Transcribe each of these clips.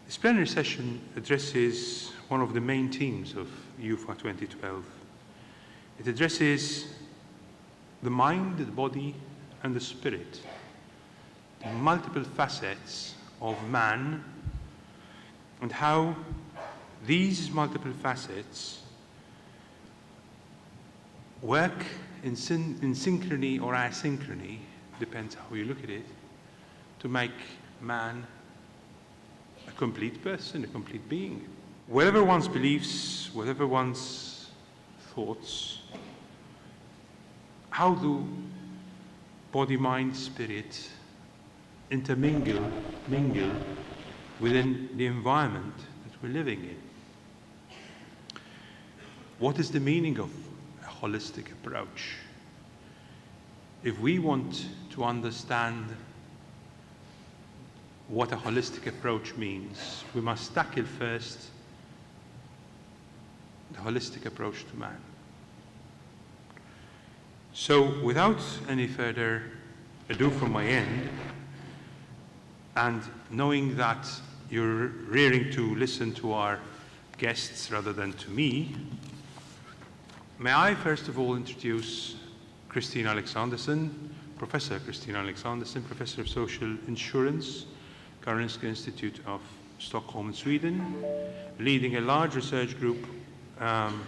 This plenary session addresses one of the main themes of EUFA 2012. It addresses the mind, the body, and the spirit, the multiple facets of man, and how these multiple facets work in synchrony or asynchrony, depends how you look at it, to make man a complete person, a complete being. Whatever one's beliefs, whatever one's thoughts, how do body, mind, spirit mingle within the environment that we're living in? What is the meaning of a holistic approach? If we want to understand what a holistic approach means, we must tackle first the holistic approach to man. So without any further ado from my end, and knowing that you're rearing to listen to our guests rather than to me, may I first of all introduce Kristina Alexanderson, Professor Kristina Alexanderson, Professor of Social Insurance, Karolinska Institute of Stockholm in Sweden, leading a large research group on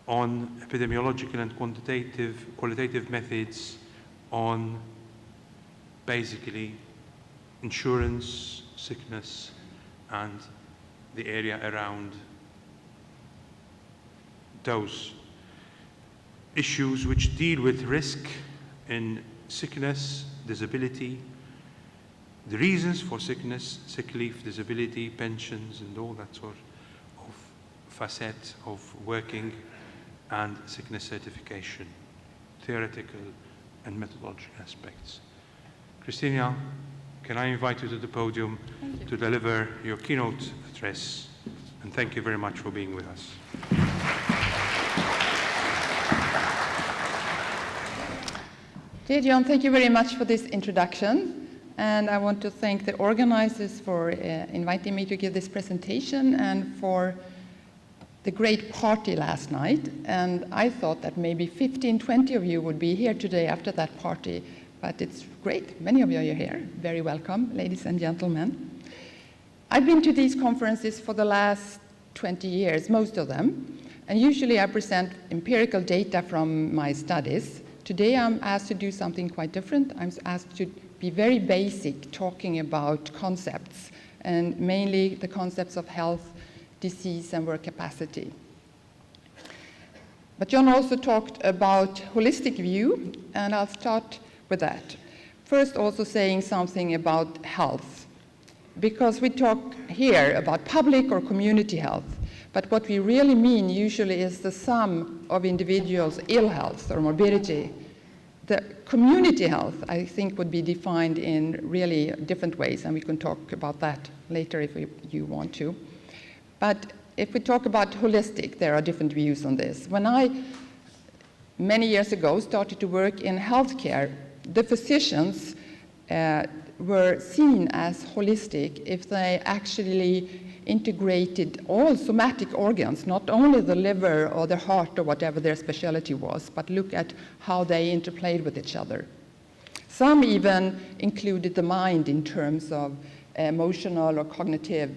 epidemiological and qualitative methods on basically insurance, sickness, and the area around those issues which deal with risk in sickness, disability, the reasons for sickness, sick leave, disability, pensions, and all that sort of facet of working, and sickness certification, theoretical and methodological aspects. Kristina, can I invite you to the podium to deliver your keynote address? And thank you very much for being with us. Dear John, thank you very much for this introduction. And I want to thank the organizers for inviting me to give this presentation and for the great party last night. And I thought that maybe 15, 20 of you would be here today after that party, but it's great. Many of you are here. Very welcome, ladies and gentlemen. I've been to these conferences for the last 20 years, most of them. And usually I present empirical data from my studies. Today I'm asked to do something quite different. I'm asked to be very basic, talking about concepts, and mainly the concepts of health, disease, and work capacity. But John also talked about holistic view, and I'll start with that. First, also saying something about health, because we talk here about public or community health, but what we really mean usually is the sum of individuals' ill health or morbidity. The community health, I think, would be defined in really different ways, and we can talk about that later if you want to. But if we talk about holistic, there are different views on this. When I, many years ago, started to work in healthcare, the physicians were seen as holistic if they actually integrated all somatic organs, not only the liver or the heart or whatever their specialty was, but look at how they interplayed with each other. Some even included the mind in terms of emotional or cognitive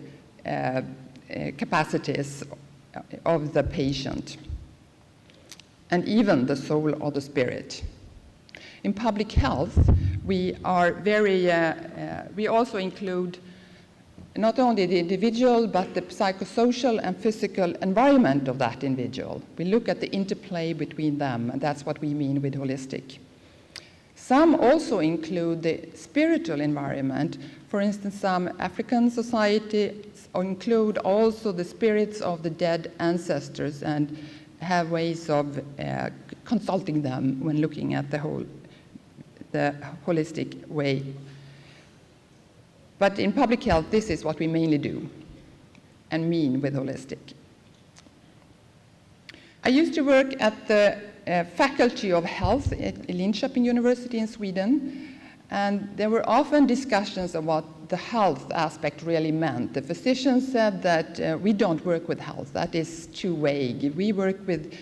capacities of the patient, and even the soul or the spirit. In public health, we are very, we also include not only the individual, but the psychosocial and physical environment of that individual. We look at the interplay between them, and that's what we mean with holistic. Some also include the spiritual environment. For instance, some African societies include also the spirits of the dead ancestors and have ways of consulting them when looking at the holistic way. But in public health, this is what we mainly do and mean with holistic. I used to work at the Faculty of Health at Linköping University in Sweden, and there were often discussions about what the health aspect really meant. The physicians said that we don't work with health, that is too vague. We work with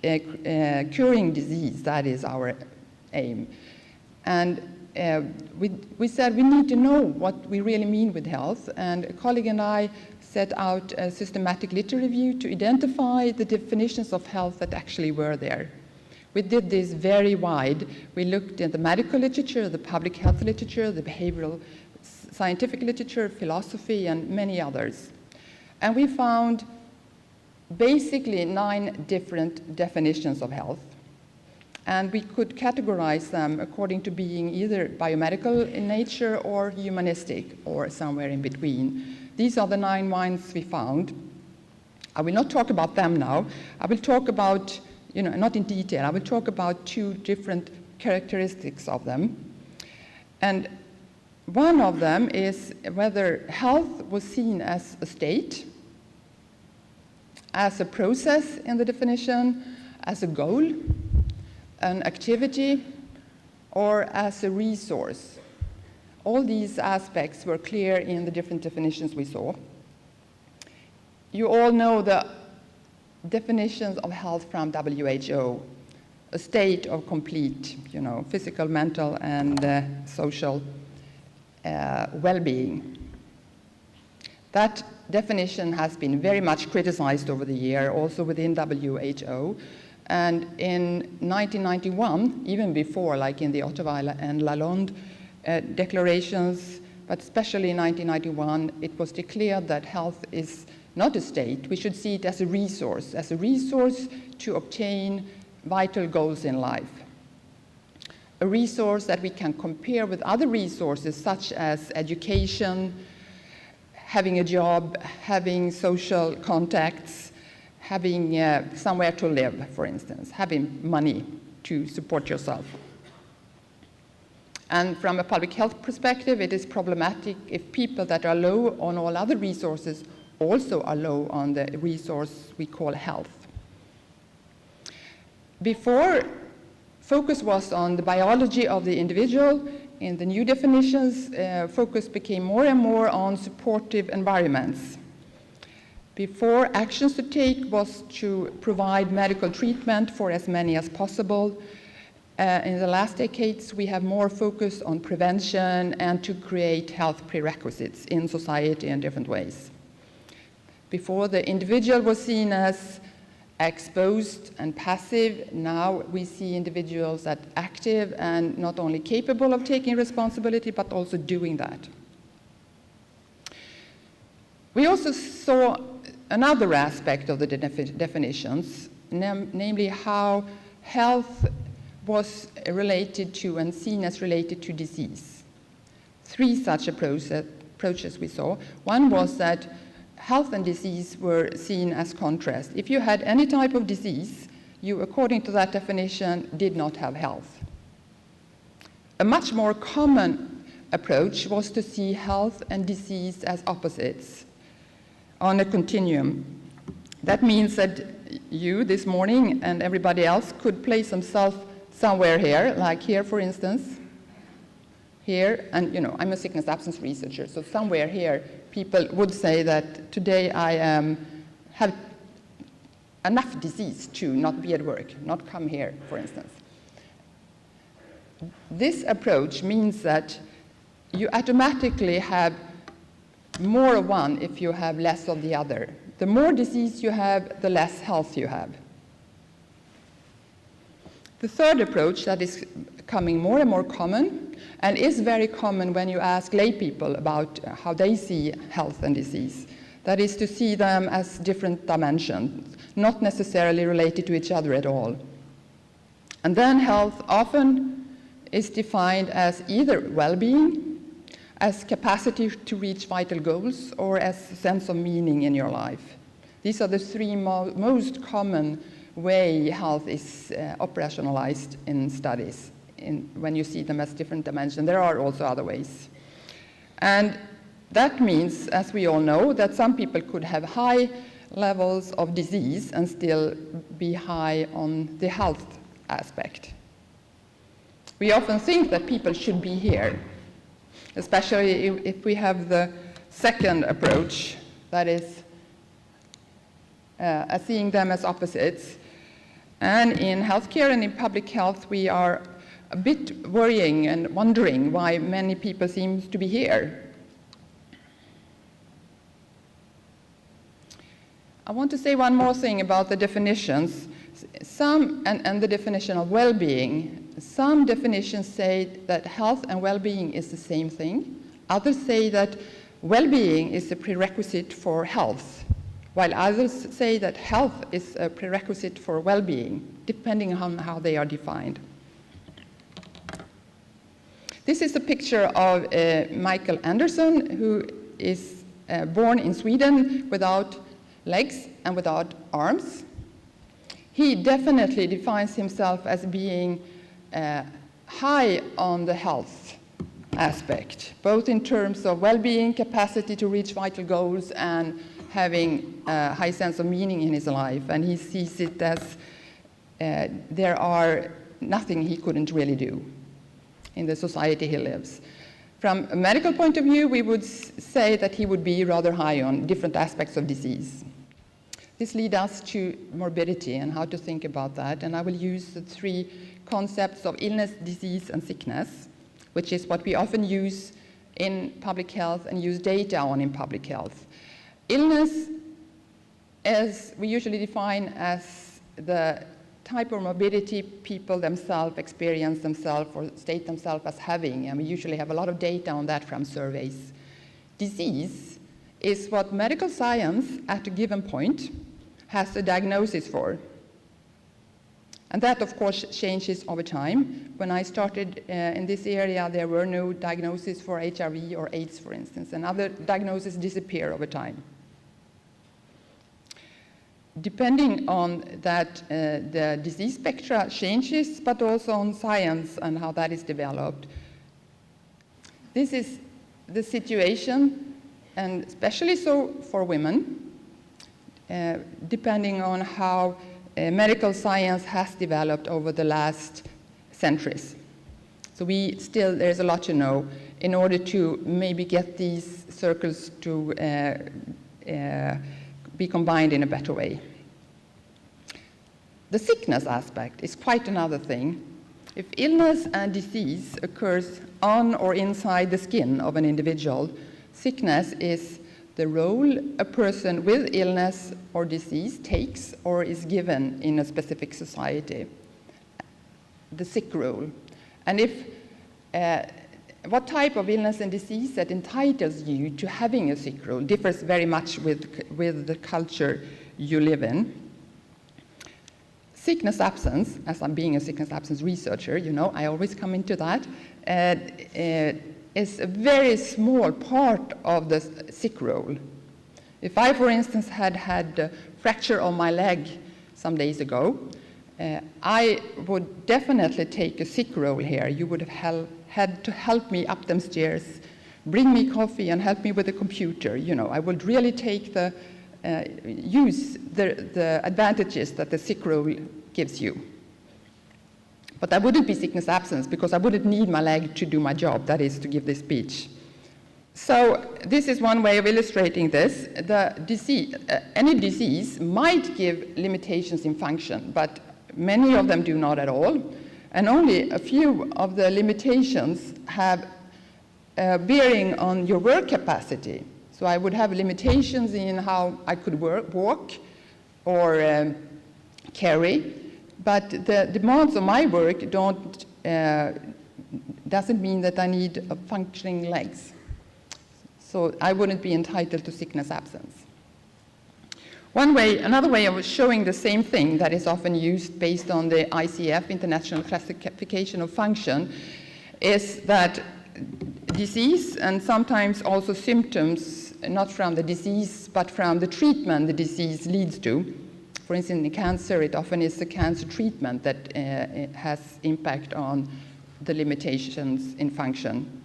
curing disease, that is our aim. And we said we need to know what we really mean with health, and a colleague and I set out a systematic literature review to identify the definitions of health that actually were there. We did this very wide. We looked at the medical literature, the public health literature, the behavioral scientific literature, philosophy, and many others. And we found basically 9 different definitions of health. And we could categorize them according to being either biomedical in nature or humanistic or somewhere in between. These are the 9 ones we found. I will not talk about them now. I will talk about, not in detail, I will talk about 2 different characteristics of them. And one of them is whether health was seen as a state, as a process in the definition, as a goal, an activity, or as a resource. All these aspects were clear in the different definitions we saw. You all know the definitions of health from WHO, a state of complete, physical, mental, and social well-being. That definition has been very much criticized over the year, also within WHO. And in 1991, even before, like in the Ottawa and Lalonde declarations, but especially in 1991, it was declared that health is not a state. We should see it as a resource to obtain vital goals in life. A resource that we can compare with other resources such as education, having a job, having social contacts, having somewhere to live, for instance, having money to support yourself. And from a public health perspective, it is problematic if people that are low on all other resources also are low on the resource we call health. Before, focus was on the biology of the individual. In the new definitions, focus became more and more on supportive environments. Before, actions to take was to provide medical treatment for as many as possible. In the last decades, we have more focus on prevention and to create health prerequisites in society in different ways. Before, the individual was seen as exposed and passive. Now we see individuals as active and not only capable of taking responsibility, but also doing that. We also saw another aspect of the definitions, namely how health was related to and seen as related to disease. 3 such approaches we saw. One was that health and disease were seen as contrast. If you had any type of disease, you, according to that definition, did not have health. A much more common approach was to see health and disease as opposites on a continuum. That means that you this morning and everybody else could place themselves somewhere here, like here, for instance, here, and I'm a sickness absence researcher, so somewhere here, people would say that today I have enough disease to not be at work, not come here, for instance. This approach means that you automatically have more of one if you have less of the other. The more disease you have, the less health you have. The third approach that is becoming more and more common, and is very common when you ask lay people about how they see health and disease, that is to see them as different dimensions, not necessarily related to each other at all. And then health often is defined as either well-being, as capacity to reach vital goals, or as a sense of meaning in your life. These are the 3 most common way health is operationalized in studies, when you see them as different dimensions. There are also other ways. And that means, as we all know, that some people could have high levels of disease and still be high on the health aspect. We often think that people should be here. especially if we have the second approach, that is seeing them as opposites. And in healthcare and in public health, we are a bit worrying and wondering why many people seem to be here. I want to say one more thing about the definitions. And the definition of well-being. Some definitions say that health and well-being is the same thing. Others say that well-being is a prerequisite for health, while others say that health is a prerequisite for well-being, depending on how they are defined. This is a picture of Michael Anderson, who is born in Sweden without legs and without arms. He definitely defines himself as being high on the health aspect, both in terms of well-being, capacity to reach vital goals, and having a high sense of meaning in his life. And he sees it as there are nothing he couldn't really do in the society he lives. From a medical point of view, we would say that he would be rather high on different aspects of disease. This leads us to morbidity and how to think about that. And I will use the three concepts of illness, disease, and sickness, which is what we often use in public health and use data on in public health. Illness, as we usually define as the type of morbidity people themselves experience themselves or state themselves as having, and we usually have a lot of data on that from surveys. Disease is what medical science at a given point has a diagnosis for. And that, of course, changes over time. When I started in this area, there were no diagnoses for HIV or AIDS, for instance, and other diagnoses disappear over time. Depending on that, the disease spectra changes, but also on science and how that is developed. This is the situation, and especially so for women, depending on how medical science has developed over the last centuries. So there's a lot to know in order to maybe get these circles to be combined in a better way. The sickness aspect is quite another thing. If illness and disease occurs on or inside the skin of an individual, sickness is the role a person with illness or disease takes or is given in a specific society, the sick role. And if what type of illness and disease that entitles you to having a sick role differs very much with the culture you live in. Sickness absence, as I'm being a sickness absence researcher, you know, I always come into that, is a very small part of the sick role. If I, for instance, had a fracture of my leg some days ago, I would definitely take a sick role here. You would have had to help me up them stairs, bring me coffee, and help me with the computer. You know, I would really take use the advantages that the sick role gives you. But I wouldn't be sickness absence because I wouldn't need my leg to do my job, that is to give this speech. So this is one way of illustrating this. Any disease might give limitations in function, but many of them do not at all. And only a few of the limitations have bearing on your work capacity. So I would have limitations in how I could walk or carry, but the demands of my work doesn't mean that I need functioning legs. So I wouldn't be entitled to sickness absence. Another way of showing the same thing that is often used based on the ICF, International Classification of Function, is that disease and sometimes also symptoms, not from the disease, but from the treatment the disease leads to. For instance, in cancer, it often is the cancer treatment that has impact on the limitations in function.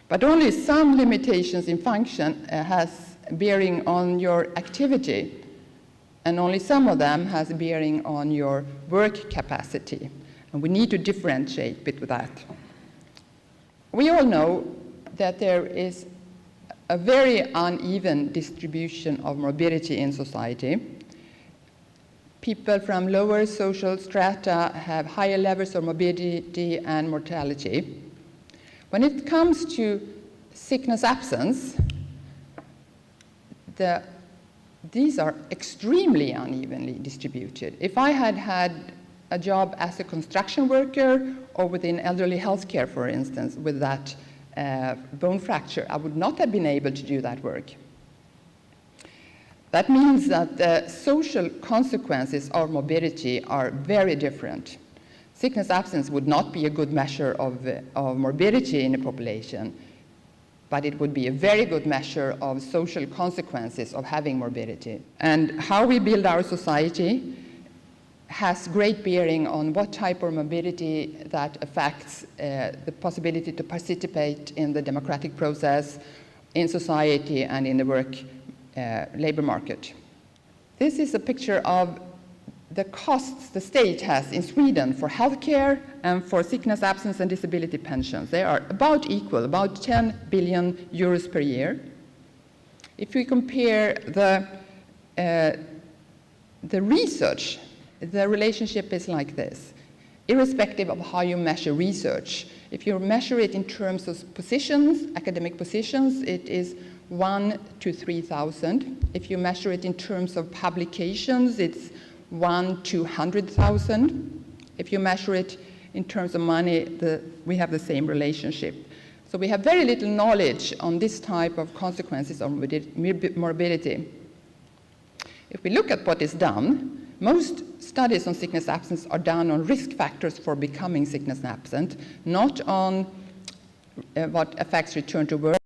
But only some limitations in function has bearing on your activity, and only some of them has bearing on your work capacity. And we need to differentiate between that. We all know that there is a very uneven distribution of morbidity in society. People from lower social strata have higher levels of morbidity and mortality. When it comes to sickness absence, these are extremely unevenly distributed. If I had had a job as a construction worker or within elderly healthcare, for instance, with that bone fracture, I would not have been able to do that work. That means that the social consequences of morbidity are very different. Sickness absence would not be a good measure of morbidity in a population, but it would be a very good measure of social consequences of having morbidity. And how we build our society has great bearing on what type of morbidity that affects the possibility to participate in the democratic process, in society, and in the labor market. This is a picture of the costs the state has in Sweden for healthcare and for sickness absence and disability pensions. They are about equal, about 10 billion euros per year. If we compare the research, the relationship is like this. Irrespective of how you measure research, if you measure it in terms of positions, academic positions, it is 1 to 3,000. If you measure it in terms of publications, it's 1 to 100,000. If you measure it in terms of money, we have the same relationship. So we have very little knowledge on this type of consequences of morbidity. If we look at what is done, most studies on sickness absence are done on risk factors for becoming sickness absent, not on what affects return to work.